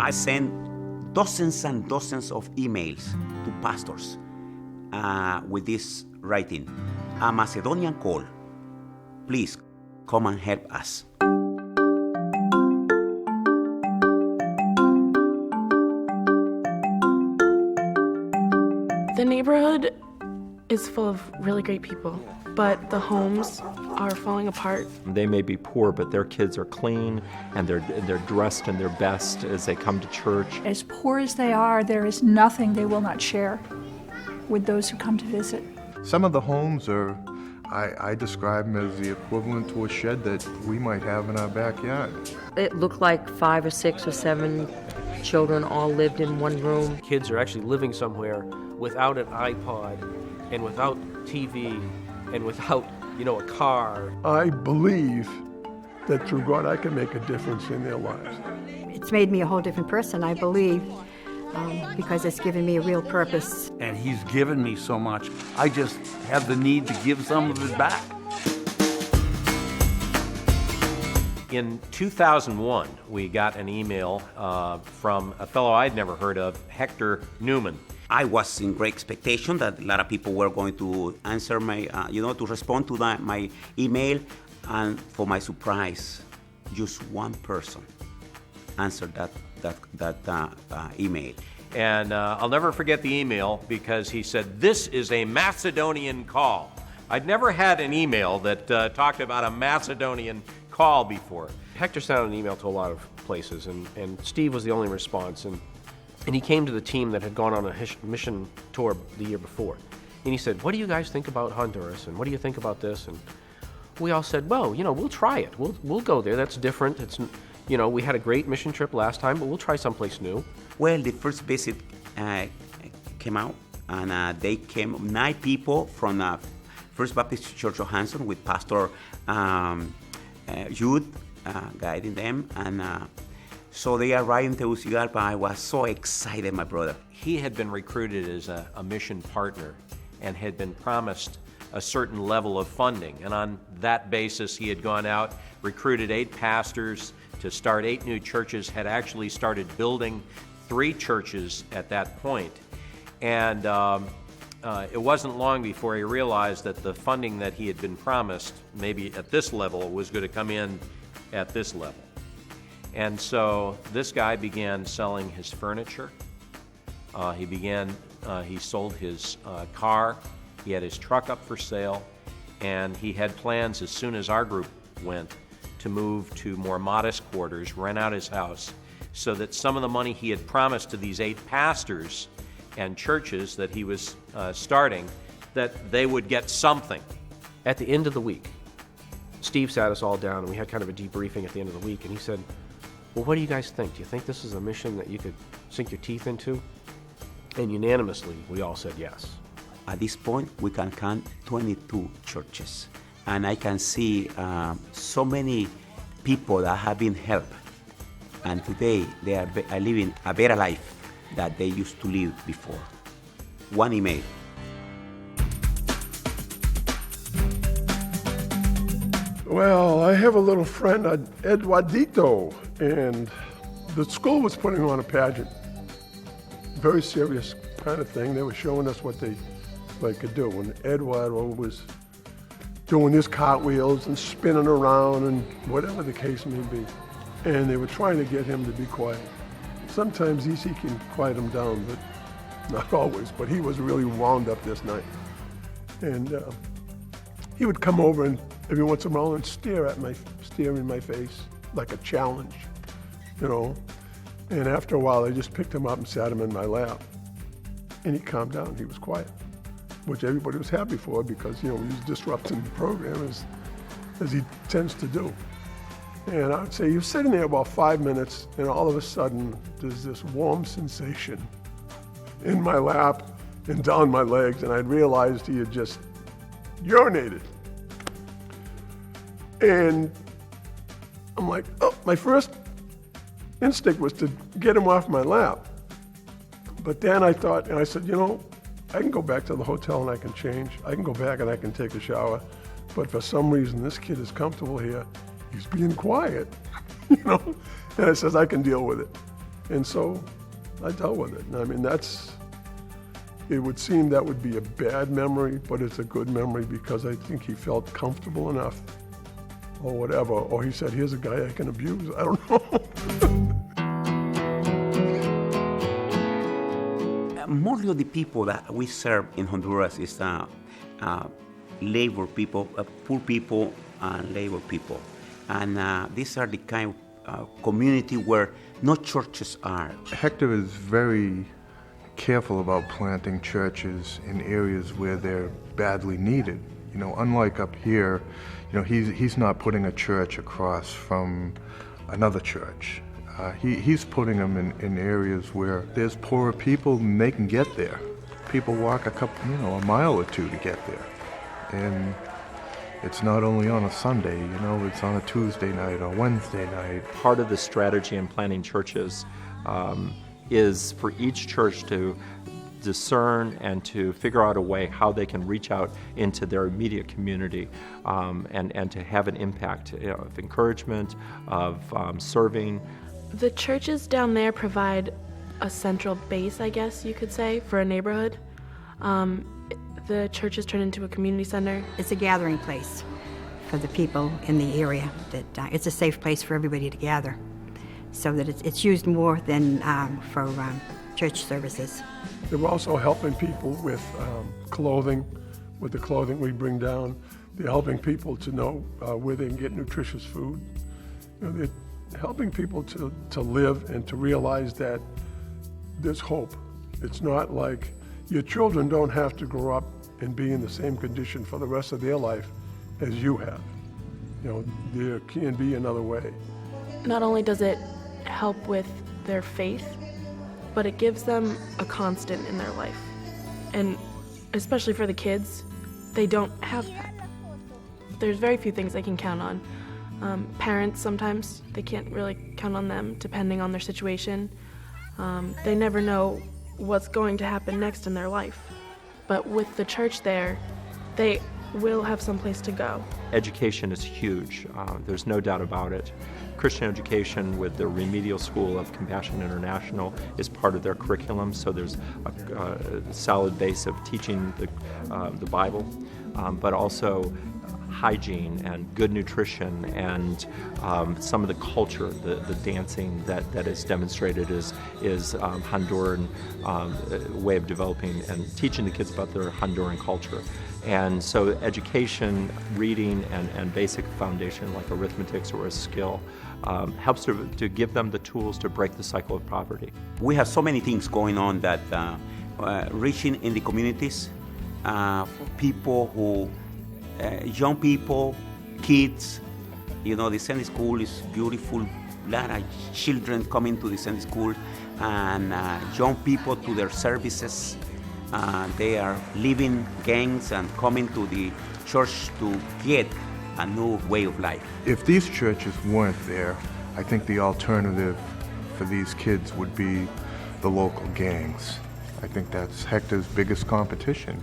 I sent dozens and dozens of emails to pastors with this writing, a Macedonian call. Please come and help us. The neighborhood is full of really great people, but the homes are falling apart. They may be poor, but their kids are clean and they're dressed in their best as they come to church. As poor as they are, there is nothing they will not share with those who come to visit. Some of the homes are, I describe them as the equivalent to a shed that we might have in our backyard. It looked like 5 or 6 or 7 children all lived in one room. Kids are actually living somewhere without an iPod and without TV and without, a car. I believe that through God I can make a difference in their lives. It's made me a whole different person, I believe, because it's given me a real purpose. And he's given me so much, I just have the need to give some of it back. In 2001, we got an email from a fellow I'd never heard of, Hector Newman. I was in great expectation that a lot of people were going to answer my, to respond to my email. And for my surprise, just one person answered that email. And I'll never forget the email because he said, "This is a Macedonian call." I'd never had an email that talked about a Macedonian call before. Hector sent out an email to a lot of places, and Steve was the only response. And he came to the team that had gone on a mission tour the year before. And he said, "What do you guys think about Honduras? And what do you think about this?" And we all said, "Well, we'll try it. We'll go there. That's different. It's, we had a great mission trip last time, but we'll try someplace new." Well, the first visit came out, and they came 9 people from First Baptist Church of Hanson with Pastor Jude guiding them, and so they arrived in Tegucigalpa. I was so excited, my brother. He had been recruited as a mission partner and had been promised a certain level of funding. And on that basis, he had gone out, recruited 8 pastors to start 8 new churches, had actually started building 3 churches at that point. And it wasn't long before he realized that the funding that he had been promised, maybe at this level, was going to come in at this level. And so this guy began selling his furniture. He sold his car. He had his truck up for sale. And he had plans, as soon as our group went, to move to more modest quarters, rent out his house, so that some of the money he had promised to these 8 pastors and churches that he was starting, that they would get something. At the end of the week, Steve sat us all down, and we had kind of a debriefing at the end of the week, and he said, "Well, what do you guys think? Do you think this is a mission that you could sink your teeth into?" And unanimously, we all said yes. At this point, we can count 22 churches, and I can see so many people that have been helped, and today they are living a better life that they used to live before. One email. Well, I have a little friend, Eduardito, and the school was putting on a pageant. Very serious kind of thing. They were showing us what they could do. And Eduardo was doing his cartwheels and spinning around and whatever the case may be. And they were trying to get him to be quiet. Sometimes EC can quiet him down, but not always. But he was really wound up this night. And he would come over and every once in a while and stare in my face like a challenge, And after a while, I just picked him up and sat him in my lap. And he calmed down, he was quiet, which everybody was happy for because, he was disrupting the program as he tends to do. And I would say he was sitting there about 5 minutes, and all of a sudden, there's this warm sensation in my lap and down my legs, and I'd realized he had just urinated. And I'm like, oh, my first instinct was to get him off my lap. But then I thought, and I said, I can go back to the hotel and I can change. I can go back and I can take a shower. But for some reason, this kid is comfortable here. He's being quiet, And I says, I can deal with it. And so I dealt with it. And I mean, it would seem that would be a bad memory, but it's a good memory because I think he felt comfortable enough or whatever. Or he said, here's a guy I can abuse. I don't know. Most of the people that we serve in Honduras is labor people, poor people and labor people. And these are the kind of community where no churches are. Hector is very careful about planting churches in areas where they're badly needed. You know, unlike up here, you know, he's not putting a church across from another church. He's putting them in areas where there's poorer people and they can get there. People walk a mile or two to get there. And it's not only on a Sunday, you know, it's on a Tuesday night or Wednesday night. Part of the strategy in planting churches is for each church to discern and to figure out a way how they can reach out into their immediate community and to have an impact of encouragement, of serving. The churches down there provide a central base, I guess you could say, for a neighborhood. The churches turn into a community center. It's a gathering place for the people in the area. That it's a safe place for everybody to gather, so that it's used more than for church services. They're also helping people with clothing, with the clothing we bring down. They're helping people to know where they can get nutritious food. You know, they're helping people to live and to realize that there's hope. It's not like your children don't have to grow up and be in the same condition for the rest of their life as you have. You know, there can be another way. Not only does it help with their faith, but it gives them a constant in their life. And especially for the kids, they don't have that. There's very few things they can count on. Parents, sometimes, they can't really count on them depending on their situation. They never know what's going to happen next in their life. But with the church there, they will have some place to go. Education is huge. There's no doubt about it. Christian education with the remedial school of Compassion International is part of their curriculum, so there's a solid base of teaching the Bible, but also hygiene and good nutrition and some of the culture, the dancing that is demonstrated is Honduran way of developing and teaching the kids about their Honduran culture. And so education, reading, and basic foundation like arithmetic or a skill helps to give them the tools to break the cycle of poverty. We have so many things going on that reaching in the communities, people who young people, kids, you know, the Sunday school is beautiful. A lot of children coming to the Sunday school and young people to their services. They are leaving gangs and coming to the church to get a new way of life. If these churches weren't there, I think the alternative for these kids would be the local gangs. I think that's Hector's biggest competition.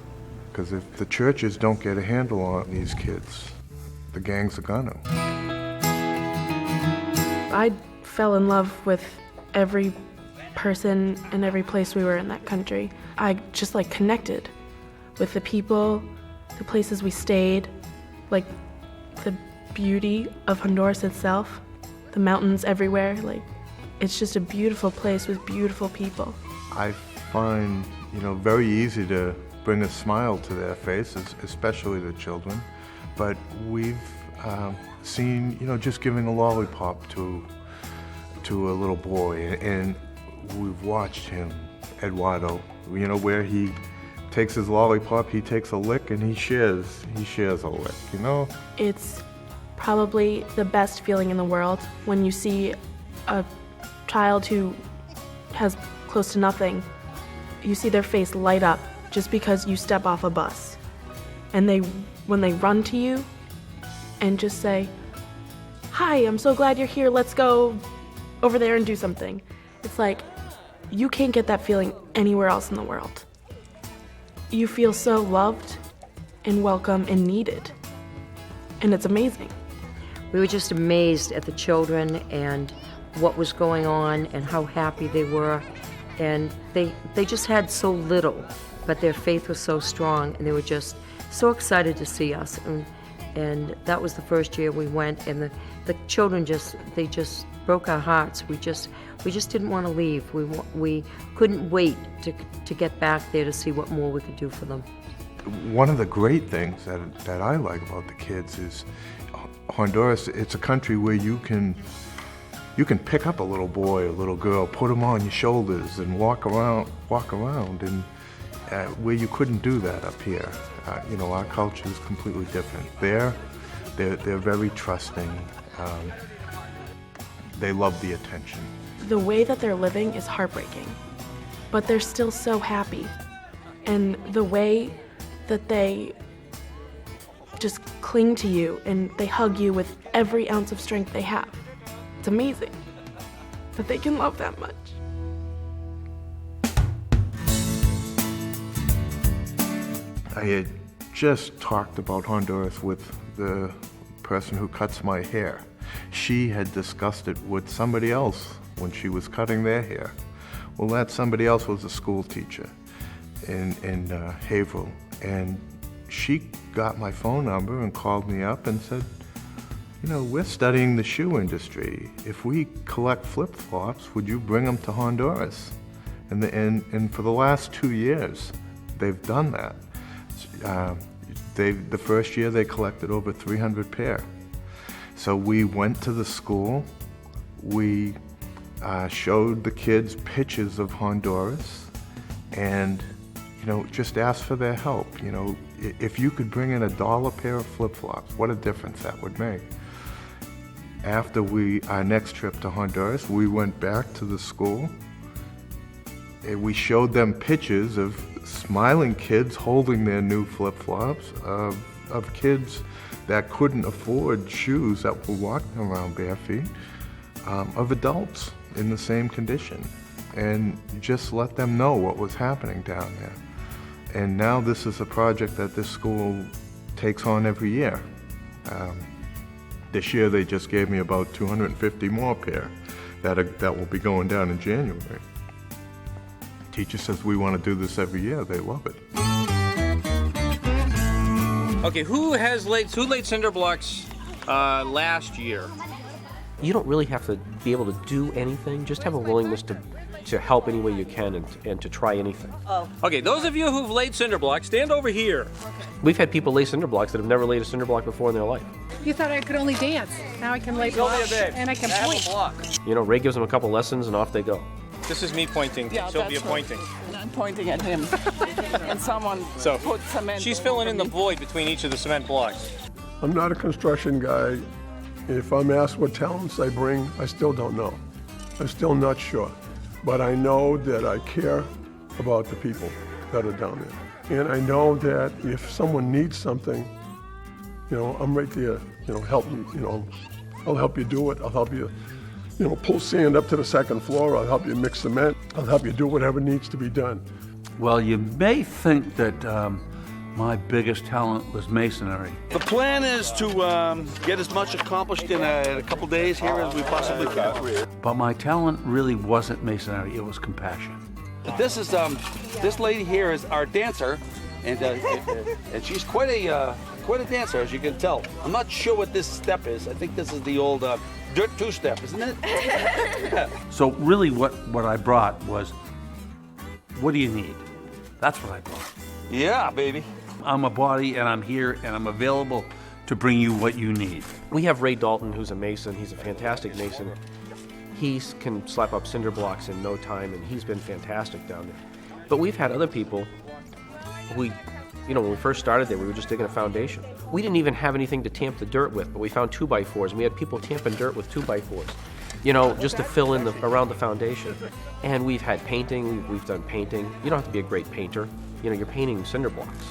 Because if the churches don't get a handle on these kids, the gangs are gonna. I fell in love with every person and every place we were in that country. I just connected with the people, the places we stayed, the beauty of Honduras itself, the mountains everywhere. It's just a beautiful place with beautiful people. I find, very easy to bring a smile to their faces, especially the children. But we've seen, just giving a lollipop to a little boy, and we've watched him, Eduardo, where he takes his lollipop, he takes a lick, and he shares a lick, It's probably the best feeling in the world when you see a child who has close to nothing. You see their face light up just because you step off a bus. And when they run to you and just say, "Hi, I'm so glad you're here, let's go over there and do something." It's like, you can't get that feeling anywhere else in the world. You feel so loved and welcome and needed. And it's amazing. We were just amazed at the children and what was going on and how happy they were. And they just had so little, but their faith was so strong, and they were just so excited to see us. And that was the first year we went, and the children just broke our hearts. We just didn't want to leave. We couldn't wait to get back there to see what more we could do for them. One of the great things that I like about the kids is Honduras. It's a country where you can pick up a little boy or little girl, put them on your shoulders, and walk around, and where you couldn't do that up here. Our culture is completely different. They're very trusting. They love the attention. The way that they're living is heartbreaking, but they're still so happy. And the way that they just cling to you and they hug you with every ounce of strength they have. It's amazing that they can love that much. I had just talked about Honduras with the person who cuts my hair. She had discussed it with somebody else when she was cutting their hair. Well, that somebody else was a school teacher in Haverhill, and she got my phone number and called me up and said, we're studying the shoe industry. If we collect flip-flops, would you bring them to Honduras? And for the last 2 years, they've done that. The first year they collected over 300 pair. So we went to the school, we showed the kids pictures of Honduras, and just asked for their help. If you could bring in $1 pair of flip-flops, what a difference that would make. After our next trip to Honduras, we went back to the school, and we showed them pictures of smiling kids holding their new flip-flops, of kids that couldn't afford shoes, that were walking around bare feet, of adults in the same condition, and just let them know what was happening down there. And now this is a project that this school takes on every year. This year they just gave me about 250 more pair that will be going down in January. Teacher says we want to do this every year. They love it. Okay, who laid cinder blocks last year? You don't really have to be able to do anything. Just have a willingness to help any way you can and to try anything. Oh. Okay, those of you who've laid cinder blocks, stand over here. We've had people lay cinder blocks that have never laid a cinder block before in their life. You thought I could only dance. Now I can lay blocks and I can point. Ray gives them a couple lessons and off they go. This is me pointing. Yeah, Sylvia pointing. And I'm pointing at him. And someone put cement. She's filling in the void between each of the cement blocks. I'm not a construction guy. If I'm asked what talents I bring, I still don't know. I'm still not sure. But I know that I care about the people that are down there. And I know that if someone needs something, I'm right there, help me, I'll help you do it. I'll help you, pull sand up to the second floor. I'll help you mix cement. I'll help you do whatever needs to be done. Well, you may think that my biggest talent was masonry. The plan is to get as much accomplished in a couple days here as we possibly can. But my talent really wasn't masonry, it was compassion. This is this lady here is our dancer, and she's quite a dancer, as you can tell. I'm not sure what this step is. I think this is the old dirt two-step, isn't it? So really what I brought was, what do you need? That's what I brought. Yeah, baby. I'm a body, and I'm here, and I'm available to bring you what you need. We have Ray Dalton, who's a mason. He's a fantastic mason. He can slap up cinder blocks in no time, and he's been fantastic down there. But we've had other people when we first started there, we were just digging a foundation. We didn't even have anything to tamp the dirt with, but we found 2x4s, and we had people tamping dirt with 2x4s, just to fill in around the foundation. And we've had painting, we've done painting. You don't have to be a great painter. You're painting cinder blocks.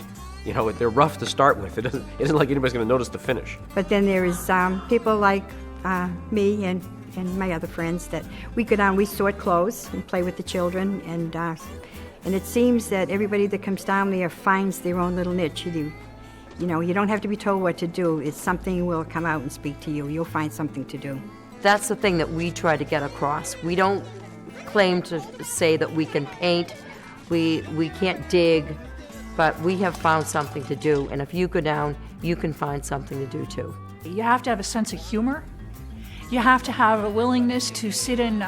They're rough to start with. It isn't like anybody's going to notice the finish. But then there is people like me and my other friends that we go down, we sort clothes and play with the children, and it seems that everybody that comes down there finds their own little niche. You don't have to be told what to do. It's something will come out and speak to you. You'll find something to do. That's the thing that we try to get across. We don't claim to say that we can paint, we can't dig, but we have found something to do, and if you go down, you can find something to do too. You have to have a sense of humor. You have to have a willingness to sit in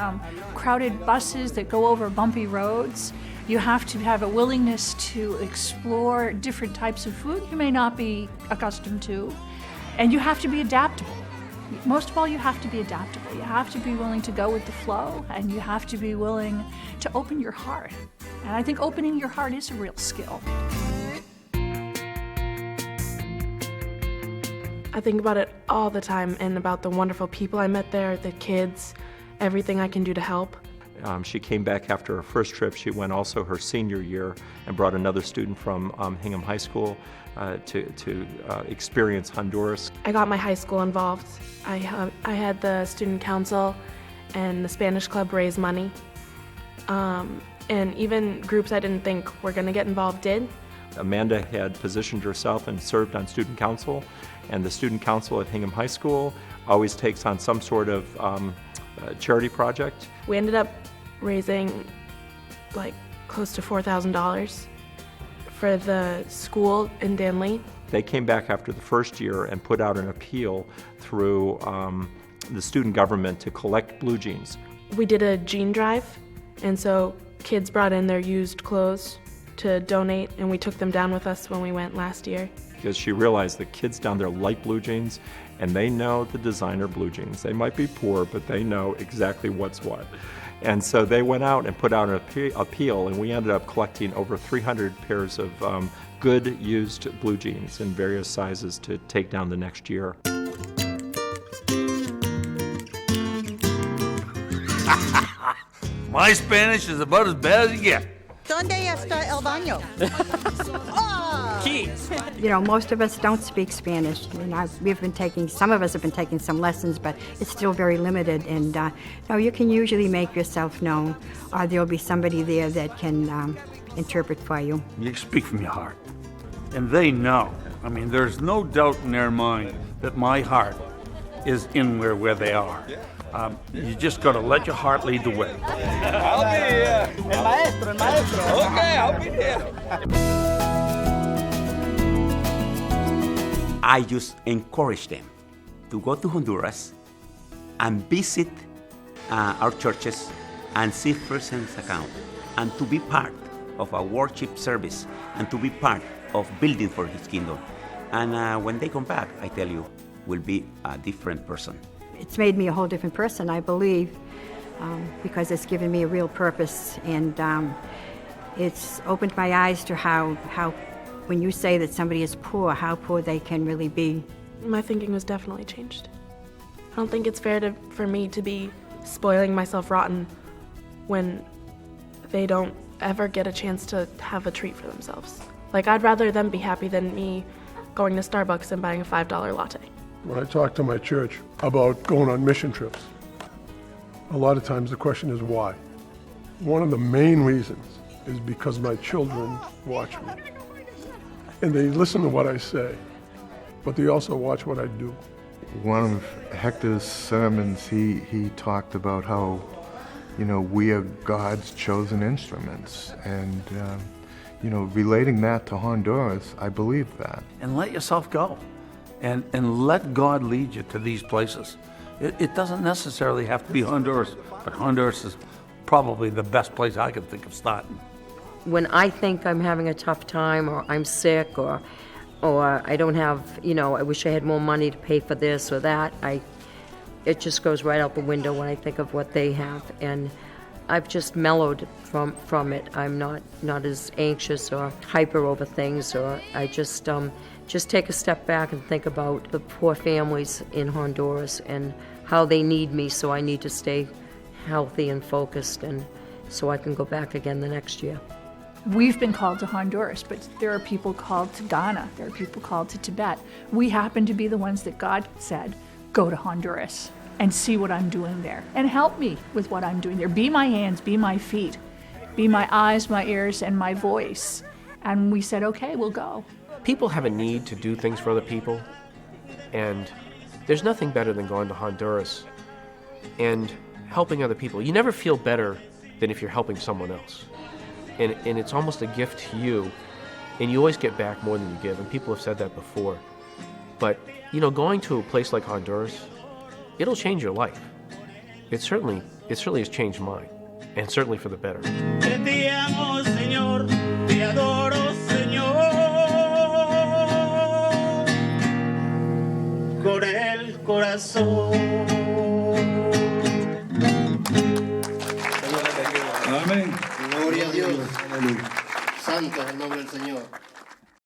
crowded buses that go over bumpy roads. You have to have a willingness to explore different types of food you may not be accustomed to. And you have to be adaptable. Most of all, you have to be adaptable. You have to be willing to go with the flow, and you have to be willing to open your heart. And I think opening your heart is a real skill. I think about it all the time and about the wonderful people I met there, the kids, everything I can do to help. She came back after her first trip. She went also her senior year and brought another student from Hingham High School to experience Honduras. I got my high school involved. I had the student council and the Spanish club raise money. And even groups I didn't think were going to get involved did. Amanda had positioned herself and served on student council, and the student council at Hingham High School always takes on some sort of charity project. We ended up raising like close to $4,000 for the school in Danley. They came back after the first year and put out an appeal through the student government to collect blue jeans. We did a jean drive, and so kids brought in their used clothes to donate, and we took them down with us when we went last year. Because she realized the kids down there like blue jeans, and they know the designer blue jeans. They might be poor, but they know exactly what's what. And so they went out and put out an appeal, and we ended up collecting over 300 pairs of good used blue jeans in various sizes to take down the next year. My Spanish is about as bad as you get. ¿Dónde está el baño? Keys. You know, most of us don't speak Spanish. I mean, some of us have been taking some lessons, but it's still very limited. And no, you can usually make yourself known, or there'll be somebody there that can interpret for you. You speak from your heart. And they know. I mean, there's no doubt in their mind that my heart is in where they are. You just got to let your heart lead the way. I'll be here. El maestro. Okay, I'll be here. I just encourage them to go to Honduras and visit our churches and see firsthand account, and to be part of a worship service, and to be part of building for His kingdom. And when they come back, I tell you, will be a different person. It's made me a whole different person, I believe, because it's given me a real purpose, and it's opened my eyes to how when you say that somebody is poor, how poor they can really be. My thinking was definitely changed. I don't think it's fair for me to be spoiling myself rotten when they don't ever get a chance to have a treat for themselves. Like, I'd rather them be happy than me going to Starbucks and buying a $5 latte. When I talk to my church about going on mission trips, a lot of times the question is why. One of the main reasons is because my children watch me. And they listen to what I say, but they also watch what I do. One of Hector's sermons, he talked about how, you know, we are God's chosen instruments. And, you know, relating that to Honduras, I believe that. And let yourself go. And let God lead you to these places. It doesn't necessarily have to be Honduras, but Honduras is probably the best place I can think of starting. When I think I'm having a tough time, or I'm sick, or I don't have, you know, I wish I had more money to pay for this or that, it just goes right out the window when I think of what they have. And I've just mellowed from it. I'm not as anxious or hyper over things, or I just take a step back and think about the poor families in Honduras and how they need me, so I need to stay healthy and focused, and so I can go back again the next year. We've been called to Honduras, but there are people called to Ghana. There are people called to Tibet. We happen to be the ones that God said, go to Honduras and see what I'm doing there, and help me with what I'm doing there. Be my hands, be my feet, be my eyes, my ears, and my voice. And we said, okay, we'll go. People have a need to do things for other people, and there's nothing better than going to Honduras and helping other people. You never feel better than if you're helping someone else. And it's almost a gift to you, and you always get back more than you give, and people have said that before. But, you know, going to a place like Honduras, it'll change your life. It certainly has changed mine, and certainly for the better. Te amo, Señor, te adoro, Señor, con el corazón. Amén. Gloria a Dios. Santo es el nombre del Señor.